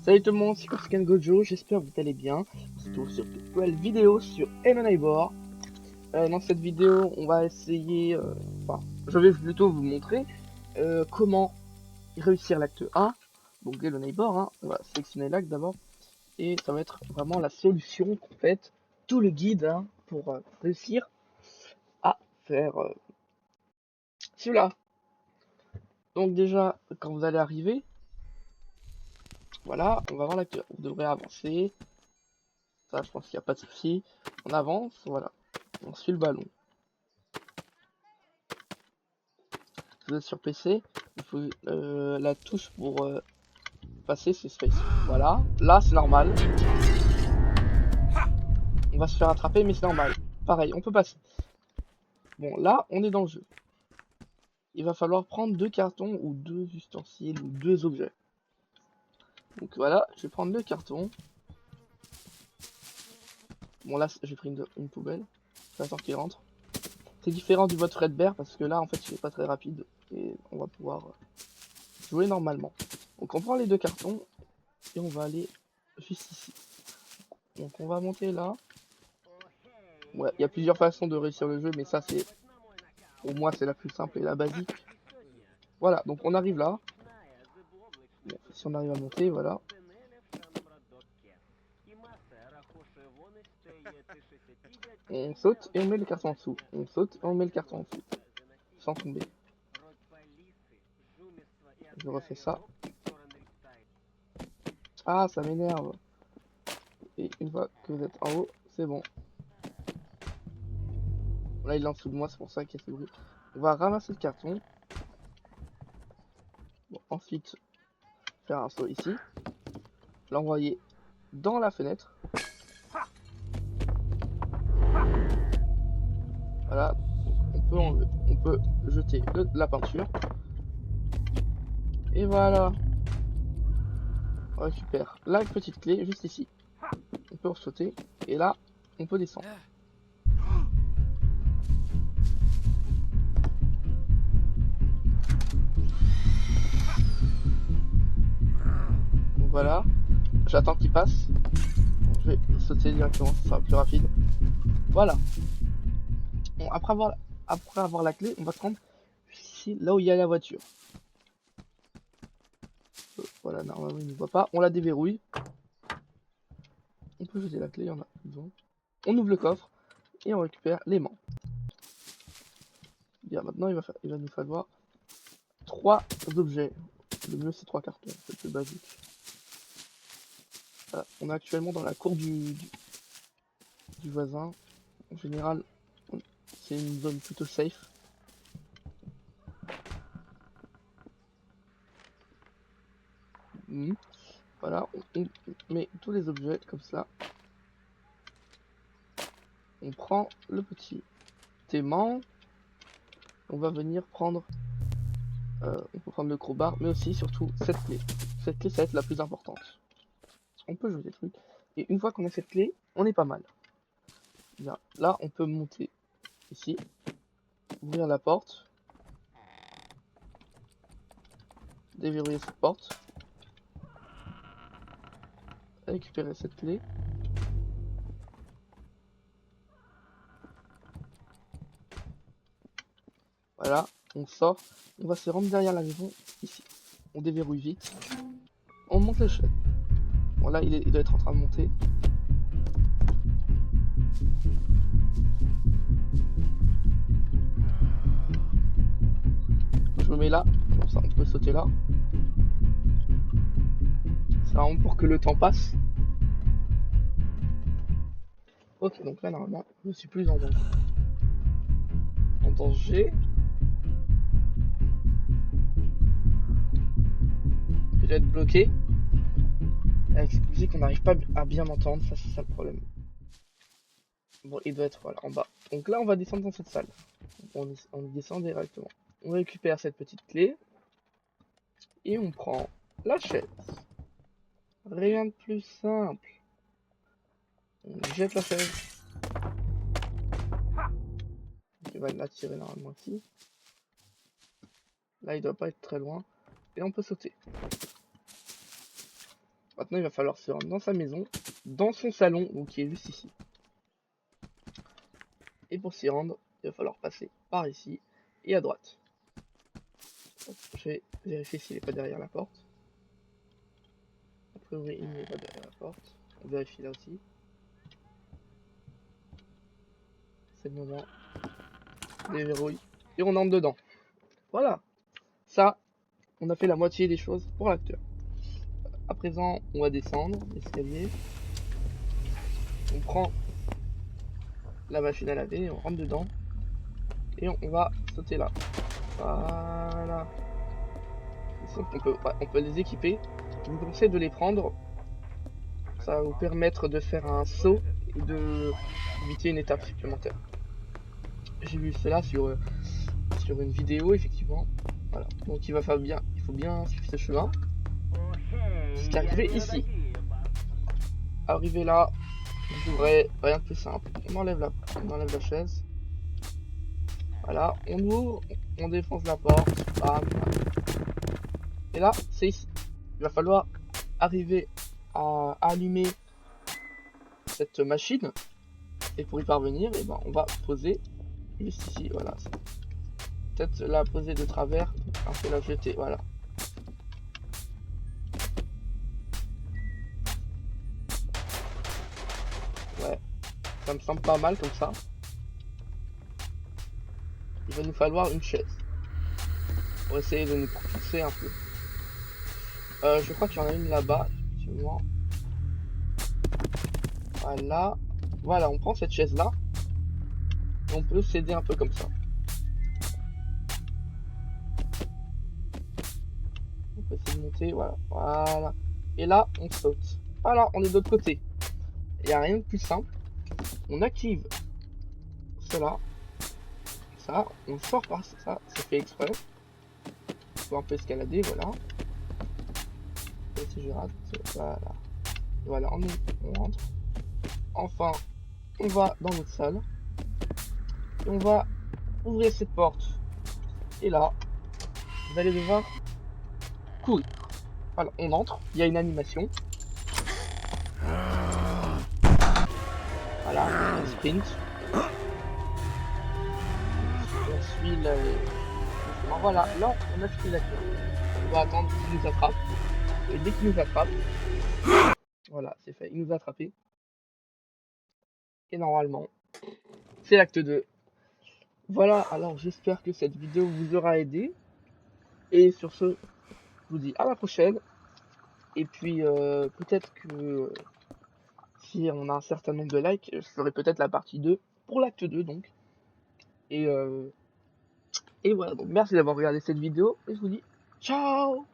Salut tout le monde, c'est Corsican Gojo, j'espère que vous allez bien. On se retrouve sur une nouvelle vidéo sur Hello Neighbor. Dans cette vidéo, on va essayer, je vais plutôt vous montrer comment réussir l'acte 1. Donc Hello Neighbor, hein. On va sélectionner l'acte d'abord. Et ça va être vraiment la solution complète, tout le guide hein, pour réussir à faire cela. Donc déjà, quand vous allez arriver, voilà, on va voir l'acte 1. Vous devrez avancer. Ça, je pense qu'il n'y a pas de souci. On avance, voilà. On suit le ballon. Si vous êtes sur PC, il faut la touche pour passer, c'est space. Voilà. Là, c'est normal. On va se faire attraper, mais c'est normal. Pareil, on peut passer. Bon, là, on est dans le jeu. Il va falloir prendre 2 cartons ou 2 ustensiles ou 2 objets. Donc voilà, je vais prendre le carton. Bon, là, j'ai pris une poubelle. J'attends qu'il rentre. C'est différent du mode Fredbear parce que là, en fait, il est pas très rapide. Et on va pouvoir jouer normalement. Donc on prend les 2 cartons et on va aller juste ici. Donc on va monter là. Ouais, il y a plusieurs façons de réussir le jeu, mais ça c'est, pour moi c'est la plus simple et la basique. Voilà, donc on arrive là. Bon, si on arrive à monter, voilà. On saute et on met le carton en dessous. On saute et on met le carton en dessous. Sans tomber. Je refais ça. Ah, ça m'énerve. Et une fois que vous êtes en haut, c'est bon. Là, il est en dessous de moi, c'est pour ça qu'il y a ce bruit. On va ramasser le carton. Bon, ensuite, faire un saut ici. L'envoyer dans la fenêtre. Voilà. On peut jeter la peinture. Et voilà. On récupère la petite clé juste ici. On peut sauter. Et là, on peut descendre. Donc voilà. J'attends qu'il passe. Je vais sauter directement, ça sera plus rapide. Voilà. Bon, après avoir la clé, on va se rendre ici, là où il y a la voiture. Voilà, normalement il ne voit pas. On la déverrouille. On peut jeter la clé, il y en a besoin. On ouvre le coffre et on récupère l'aimant. Bien, maintenant il va nous falloir 3 objets. Le mieux c'est 3 cartons, c'est le plus basique. Voilà. On est actuellement dans la cour du voisin. En général, c'est une zone plutôt safe. Voilà, on met tous les objets comme ça. On prend le petit aimant. On va venir prendre... on peut prendre le crowbar, mais aussi, surtout, cette clé. Cette clé, ça va être la plus importante. On peut jouer des trucs. Et une fois qu'on a cette clé, on est pas mal. Bien, là, on peut monter ici. Ouvrir la porte. Déverrouiller cette porte. Récupérer cette clé. Voilà, on sort. On va se rendre derrière la maison, ici. On déverrouille vite. On monte l'échelle. Bon, là, il doit être en train de monter. Je me mets là, comme ça on peut sauter là. C'est vraiment pour que le temps passe. Ok, donc là normalement, je suis plus en danger. En danger. Je vais être bloqué. Avec cette musique, on n'arrive pas à bien m'entendre, ça c'est ça le problème. Bon, il doit être voilà, en bas. Donc là, on va descendre dans cette salle. On descend directement. On récupère cette petite clé. Et on prend la chaise. Rien de plus simple. On jette la chaise. Il va l'attirer normalement ici. Là, il doit pas être très loin. Et on peut sauter. Maintenant, il va falloir se rendre dans sa maison, dans son salon, donc qui est juste ici. Et pour s'y rendre, il va falloir passer par ici et à droite. Je vais vérifier s'il n'est pas derrière la porte. A priori, il n'est pas derrière la porte. On vérifie là aussi. C'est le moment. Déverrouille. Et on entre dedans. Voilà. Ça, on a fait la moitié des choses pour l'acteur. À présent, on va descendre l'escalier. On prend la machine à laver, on rentre dedans. Et on va sauter là. Voilà. On peut les équiper. Je vous conseille de les prendre. Ça va vous permettre de faire un saut et de éviter une étape supplémentaire. J'ai vu cela sur une vidéo, effectivement. Voilà. Donc il faut bien suivre ce chemin. Jusqu'à arriver ici. Arriver là, vous aurez rien de plus simple. On enlève la chaise. Voilà, on ouvre, on défonce la porte. Bam, bam. Et là, c'est ici. Il va falloir arriver à allumer cette machine. Et pour y parvenir, eh ben, on va poser juste ici. Voilà. Peut-être la poser de travers, un peu la jeter. Voilà. Ouais, ça me semble pas mal comme ça. Il va nous falloir une chaise pour essayer de nous propulser un peu. Je crois qu'il y en a une là-bas, effectivement. Voilà. Voilà, on prend cette chaise-là. On peut s'aider un peu comme ça. On peut essayer de monter, voilà. Voilà. Et là, on saute. Voilà, on est de l'autre côté. Il n'y a rien de plus simple. On active cela. Ça, on sort par ça. C'est fait exprès. Il faut un peu escalader, voilà. Et si je rate, voilà. Voilà, on rentre. Enfin, on va dans notre salle. Et on va ouvrir cette porte. Et là, vous allez devoir courir. Voilà, on entre. Il y a une animation. Voilà, un sprint. On suit le... Voilà, là, on a fini l'acteur. On va attendre qu'il nous attrape. Et dès qu'il nous attrape, voilà, c'est fait. Il nous a attrapé. Et normalement, c'est l'acte 2. Voilà, alors j'espère que cette vidéo vous aura aidé. Et sur ce, je vous dis à la prochaine. Et puis, peut-être que si on a un certain nombre de likes, je ferai peut-être la partie 2 pour l'acte 2 donc. Et voilà, donc merci d'avoir regardé cette vidéo. Et je vous dis ciao!